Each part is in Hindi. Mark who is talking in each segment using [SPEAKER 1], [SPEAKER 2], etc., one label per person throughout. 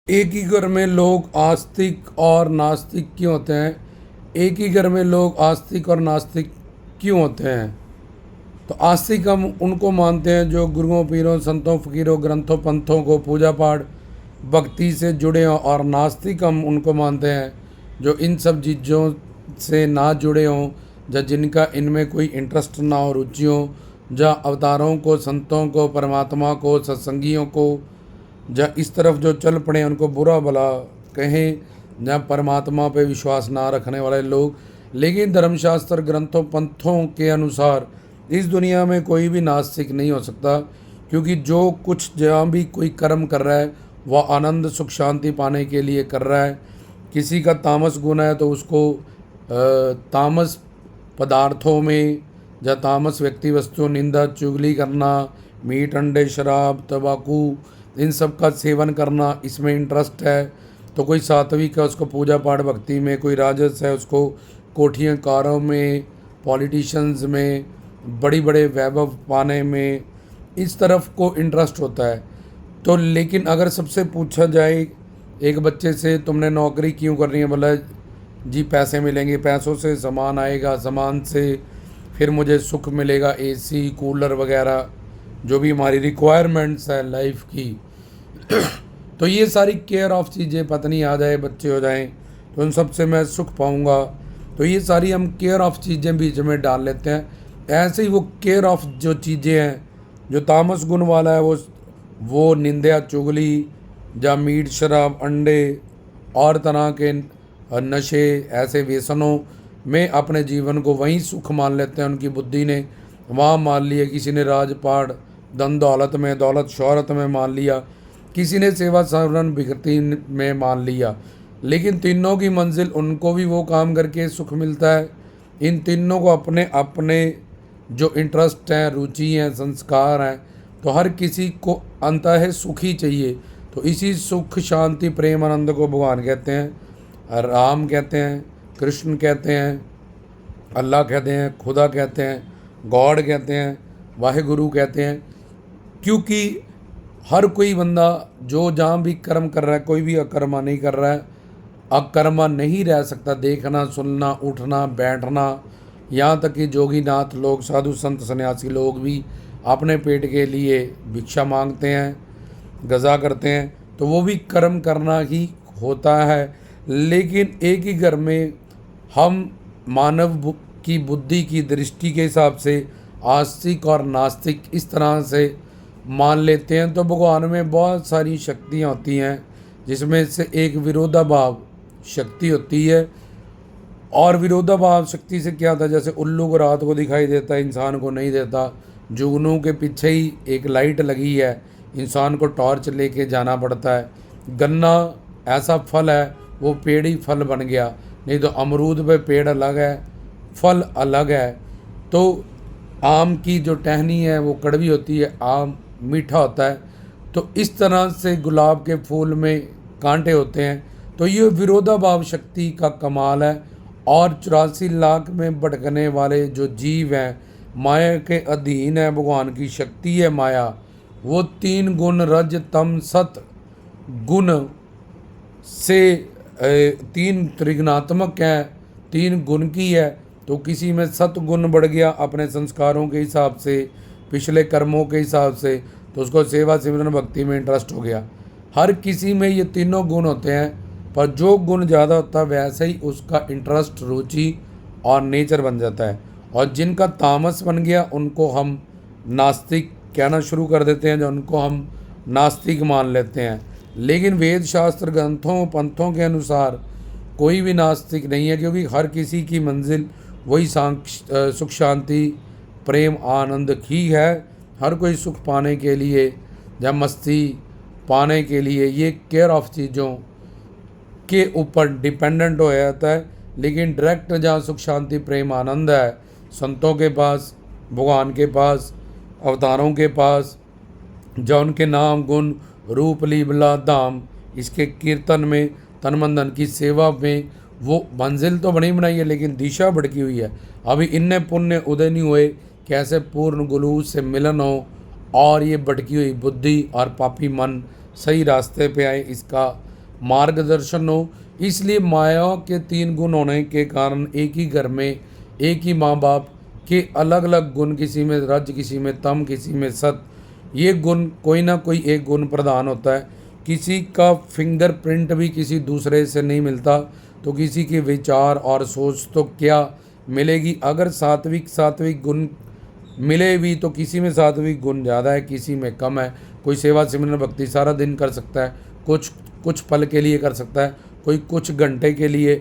[SPEAKER 1] एक ही घर में लोग आस्तिक और नास्तिक क्यों होते हैं? एक ही घर में लोग आस्तिक और नास्तिक क्यों होते हैं? तो आस्तिक हम उनको मानते हैं जो गुरुओं, पीरों, संतों, फकीरों, ग्रंथों, पंथों को पूजा पाठ भक्ति से जुड़े हों, और नास्तिक हम उनको मानते हैं जो इन सब चीज़ों से ना जुड़े हों, या जिनका इनमें कोई इंटरेस्ट ना हो, रुचि हो, या अवतारों को, संतों को, परमात्मा को, सत्संगियों को, या इस तरफ जो चल पड़े उनको बुरा भला कहें, या परमात्मा पे विश्वास ना रखने वाले लोग। लेकिन धर्मशास्त्र, ग्रंथों, पंथों के अनुसार इस दुनिया में कोई भी नास्तिक नहीं हो सकता, क्योंकि जो कुछ जहाँ भी कोई कर्म कर रहा है वह आनंद, सुख, शांति पाने के लिए कर रहा है। किसी का तामस गुण है तो उसको तामस पदार्थों में या तामस व्यक्ति, वस्तु, निंदा, चुगली करना, मीट, अंडे, शराब, तंबाकू, इन सब का सेवन करना, इसमें इंटरेस्ट है। तो कोई सात्विक है, उसको पूजा पाठ भक्ति में, कोई राजस है, उसको कोठियाँ कारों में, पॉलिटिशियंस में, बड़ी बड़े वैभव पाने में, इस तरफ को इंटरेस्ट होता है। तो लेकिन अगर सबसे पूछा जाए एक बच्चे से, तुमने नौकरी क्यों करनी है? बोला जी पैसे मिलेंगे, पैसों से सामान आएगा, सामान से फिर मुझे सुख मिलेगा, एसी, कूलर वगैरह जो भी हमारी रिक्वायरमेंट्स है लाइफ की। तो ये सारी केयर ऑफ चीज़ें, पत्नी आ जाए, बच्चे हो जाएं, तो उन सब से मैं सुख पाऊंगा। तो ये सारी हम केयर ऑफ चीज़ें बीच में डाल लेते हैं। ऐसे ही वो केयर ऑफ जो चीज़ें हैं, जो तामस गुण वाला है, वो निंदा, चुगली, या मीट, शराब, अंडे और तरह के नशे, ऐसे व्यसनों में अपने जीवन को वहीं सुख मान लेते हैं। उनकी बुद्धि ने वहाँ मान लिया, किसी ने राजपाट, धन दौलत में, दौलत शोहरत में मान लिया, किसी ने सेवा सवरण भक्ति में मान लिया। लेकिन तीनों की मंजिल, उनको भी वो काम करके सुख मिलता है। इन तीनों को अपने अपने जो इंटरेस्ट हैं, रुचि हैं, संस्कार हैं, तो हर किसी को अंततः सुख ही चाहिए। तो इसी सुख, शांति, प्रेम, आनंद को भगवान कहते हैं, राम कहते हैं, कृष्ण कहते हैं, अल्लाह कहते हैं, खुदा कहते हैं, गॉड कहते हैं, वाहेगुरु कहते हैं। क्योंकि हर कोई बंदा जो जहाँ भी कर्म कर रहा है, कोई भी अकर्मा नहीं कर रहा है, अकर्मा नहीं रह सकता। देखना, सुनना, उठना, बैठना, यहाँ तक कि जोगीनाथ लोग, साधु संत सन्यासी लोग भी अपने पेट के लिए भिक्षा मांगते हैं, गज़ा करते हैं, तो वो भी कर्म करना ही होता है। लेकिन एक ही घर में हम मानव की बुद्धि की दृष्टि के हिसाब से आस्तिक और नास्तिक इस तरह से मान लेते हैं। तो भगवान में बहुत सारी शक्तियाँ होती हैं, जिसमें से एक विरोधाभाव शक्ति होती है। और विरोधाभाव शक्ति से क्या होता है, जैसे उल्लू को रात को दिखाई देता है, इंसान को नहीं देता। जुगनू के पीछे ही एक लाइट लगी है, इंसान को टॉर्च लेके जाना पड़ता है। गन्ना ऐसा फल है, वो पेड़ ही फल बन गया, नहीं तो अमरूद पे पेड़ अलग है, फल अलग है। तो आम की जो टहनी है वो कड़वी होती है, आम मीठा होता है। तो इस तरह से गुलाब के फूल में कांटे होते हैं। तो ये विरोधाभाव शक्ति का कमाल है। और 84 लाख में भटकने वाले जो जीव हैं, माया के अधीन है, भगवान की शक्ति है माया। वो 3 गुण, रज, तम, सत गुण से 3 त्रिगुणात्मक है, 3 गुण की है। तो किसी में सतगुण बढ़ गया अपने संस्कारों के हिसाब से, पिछले कर्मों के हिसाब से, तो उसको सेवा सिमरन भक्ति में इंटरेस्ट हो गया। हर किसी में ये तीनों गुण होते हैं, पर जो गुण ज़्यादा होता है वैसे ही उसका इंटरेस्ट, रुचि और नेचर बन जाता है। और जिनका तामस बन गया उनको हम नास्तिक कहना शुरू कर देते हैं, जो उनको हम नास्तिक मान लेते हैं। लेकिन वेद शास्त्र, ग्रंथों, पंथों के अनुसार कोई भी नास्तिक नहीं है, क्योंकि हर किसी की मंजिल वही सुख, शांति, प्रेम, आनंद ही है। हर कोई सुख पाने के लिए या मस्ती पाने के लिए ये केयर ऑफ चीज़ों के ऊपर डिपेंडेंट हो जाता है। लेकिन डायरेक्ट जहाँ सुख, शांति, प्रेम, आनंद है, संतों के पास, भगवान के पास, अवतारों के पास, जो उनके नाम, गुण, रूप, लीला, धाम, इसके कीर्तन में, तन मन धन की सेवा में, वो मंजिल तो बनी बनाई है, लेकिन दिशा भटकी हुई है। अभी इन्ने पुण्य उदय नहीं हुए, कैसे पूर्ण गुरु से मिलन हो और ये भटकी हुई बुद्धि और पापी मन सही रास्ते पे आए, इसका मार्गदर्शन हो। इसलिए माया के 3 गुण होने के कारण एक ही घर में एक ही माँ बाप के अलग अलग गुण, किसी में रज, किसी में तम, किसी में सत, ये गुण कोई ना कोई एक गुण प्रधान होता है। किसी का फिंगरप्रिंट भी किसी दूसरे से नहीं मिलता, तो किसी के विचार और सोच तो क्या मिलेगी। अगर सात्विक सात्विक गुण मिले भी तो किसी में सात्विक गुण ज़्यादा है, किसी में कम है। कोई सेवा सिमरन भक्ति सारा दिन कर सकता है, कुछ कुछ पल के लिए कर सकता है, कोई कुछ घंटे के लिए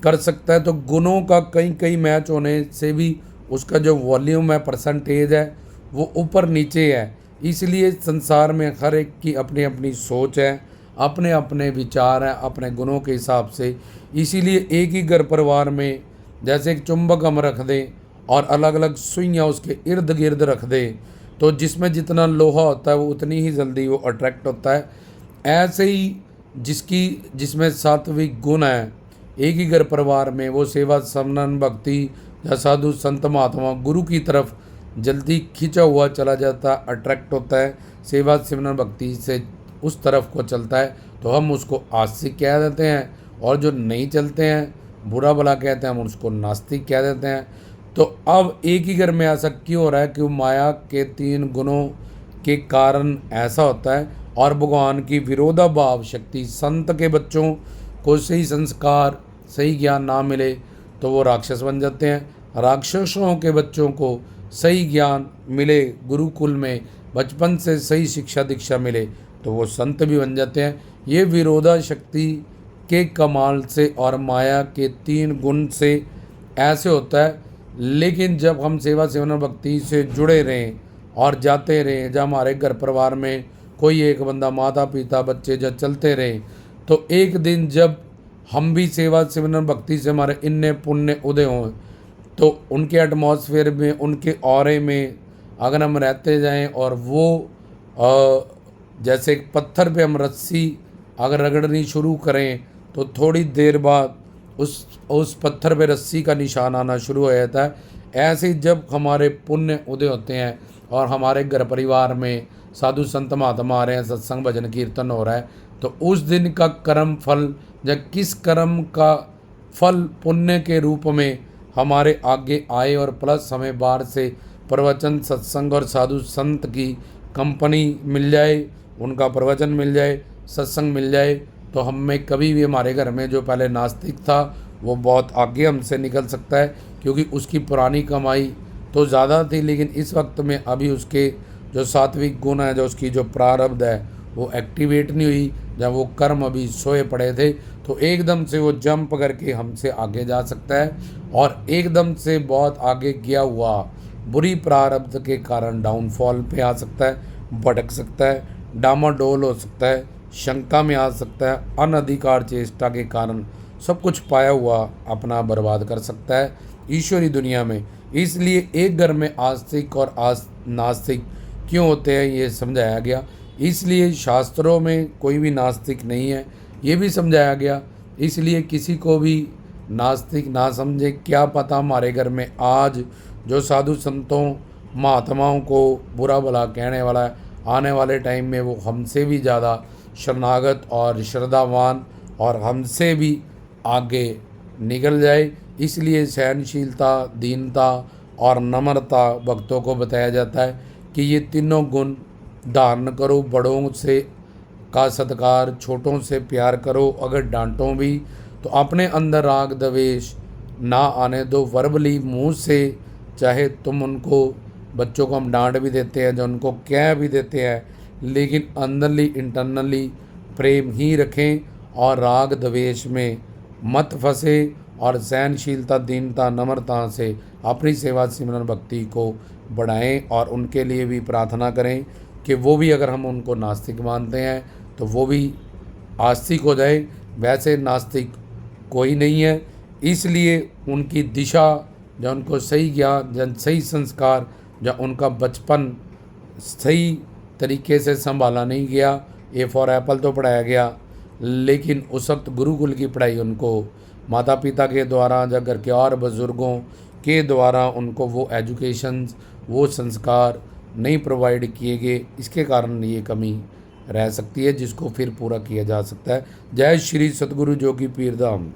[SPEAKER 1] कर सकता है। तो गुणों का कई कई मैच होने से भी उसका जो वॉल्यूम है, परसेंटेज है, वो ऊपर नीचे है। इसलिए संसार में हर एक की अपनी अपनी सोच है, अपने अपने विचार हैं, अपने गुणों के हिसाब से। इसीलिए एक ही घर परिवार में जैसे एक चुंबक हम रख दें और अलग अलग सुइयाँ उसके इर्द गिर्द रख दें, तो जिसमें जितना लोहा होता है वो उतनी ही जल्दी वो अट्रैक्ट होता है। ऐसे ही जिसमें सात्विक गुण है, एक ही घर परिवार में वो सेवा समन भक्ति या साधु संत महात्मा गुरु की तरफ जल्दी खींचा हुआ चला जाता है, अट्रैक्ट होता है, सेवा सिमरन भक्ति से उस तरफ को चलता है। तो हम उसको आस्तिक कह देते हैं, और जो नहीं चलते हैं, बुरा भला कहते हैं, हम उसको नास्तिक कह देते हैं। तो अब एक ही घर में ऐसा क्यों हो रहा है कि माया के 3 गुणों के कारण ऐसा होता है। और भगवान की विरोधाभाव शक्ति, संत के बच्चों को सही संस्कार सही ज्ञान ना मिले तो वो राक्षस बन जाते हैं, राक्षसों के बच्चों को सही ज्ञान मिले, गुरुकुल में बचपन से सही शिक्षा दीक्षा मिले तो वो संत भी बन जाते हैं। ये विरोधा शक्ति के कमाल से और माया के 3 गुण से ऐसे होता है। लेकिन जब हम सेवा सिमरन भक्ति से जुड़े रहें और जाते रहें, जब हमारे घर परिवार में कोई एक बंदा, माता पिता बच्चे जब चलते रहें, तो एक दिन जब हम भी सेवा सिमरन भक्ति से हमारे इन्ने पुण्य उदय हों, तो उनके एटमॉस्फेयर में, उनके ऑरे में अगर हम रहते जाएं और वो जैसे एक पत्थर पे हम रस्सी अगर रगड़नी शुरू करें तो थोड़ी देर बाद उस पत्थर पे रस्सी का निशान आना शुरू हो जाता है। ऐसे ही जब हमारे पुण्य उदय होते हैं और हमारे घर परिवार में साधु संत महात्मा आ रहे हैं, सत्संग भजन कीर्तन हो रहा है, तो उस दिन का कर्म फल या किस कर्म का फल पुण्य के रूप में हमारे आगे आए, और प्लस हमें बाहर से प्रवचन सत्संग और साधु संत की कंपनी मिल जाए, उनका प्रवचन मिल जाए, सत्संग मिल जाए, तो हम में कभी भी हमारे घर में जो पहले नास्तिक था वो बहुत आगे हमसे निकल सकता है, क्योंकि उसकी पुरानी कमाई तो ज़्यादा थी, लेकिन इस वक्त में अभी उसके जो सात्विक गुण है, जो उसकी जो प्रारब्ध है वो एक्टिवेट नहीं हुई। जब वो कर्म अभी सोए पड़े थे तो एकदम से वो जंप करके हमसे आगे जा सकता है, और एकदम से बहुत आगे गया हुआ बुरी प्रारब्ध के कारण डाउनफॉल पे आ सकता है, भटक सकता है, डामाडोल हो सकता है, शंका में आ सकता है, अनधिकार चेष्टा के कारण सब कुछ पाया हुआ अपना बर्बाद कर सकता है ईश्वरी दुनिया में। इसलिए एक घर में आस्तिक और नास्तिक क्यों होते हैं ये समझाया गया। इसलिए शास्त्रों में कोई भी नास्तिक नहीं है ये भी समझाया गया। इसलिए किसी को भी नास्तिक ना समझे। क्या पता हमारे घर में आज जो साधु संतों महात्माओं को बुरा भला कहने वाला है, आने वाले टाइम में वो हमसे भी ज़्यादा शरणागत और श्रद्धावान और हमसे भी आगे निकल जाए। इसलिए सहनशीलता, दीनता और नम्रता भक्तों को बताया जाता है कि ये तीनों गुण धारण करो। बड़ों से का सत्कार, छोटों से प्यार करो, अगर डांटो भी तो अपने अंदर राग द्वेष ना आने दो। वर्बली मुंह से चाहे तुम उनको, बच्चों को हम डांट भी देते हैं, जो उनको कह भी देते हैं, लेकिन अंदरली इंटरनली प्रेम ही रखें और राग द्वेष में मत फंसे, और सहनशीलता, दीनता, नम्रता से अपनी सेवा सिमरन भक्ति को बढ़ाएं। और उनके लिए भी प्रार्थना करें कि वो भी, अगर हम उनको नास्तिक मानते हैं तो वो भी आस्तिक हो जाए। वैसे नास्तिक कोई नहीं है, इसलिए उनकी दिशा, जो उनको सही ज्ञान, जन सही संस्कार, जब उनका बचपन सही तरीके से संभाला नहीं गया। ए फॉर एप्पल तो पढ़ाया गया, लेकिन उस वक्त गुरुकुल की पढ़ाई उनको माता पिता के द्वारा या घर के और बुज़ुर्गों के द्वारा उनको वो एजुकेशन, वो संस्कार नहीं प्रोवाइड किए गए। इसके कारण ये कमी रह सकती है, जिसको फिर पूरा किया जा सकता है। जय श्री सतगुरु जोगी पीर धाम।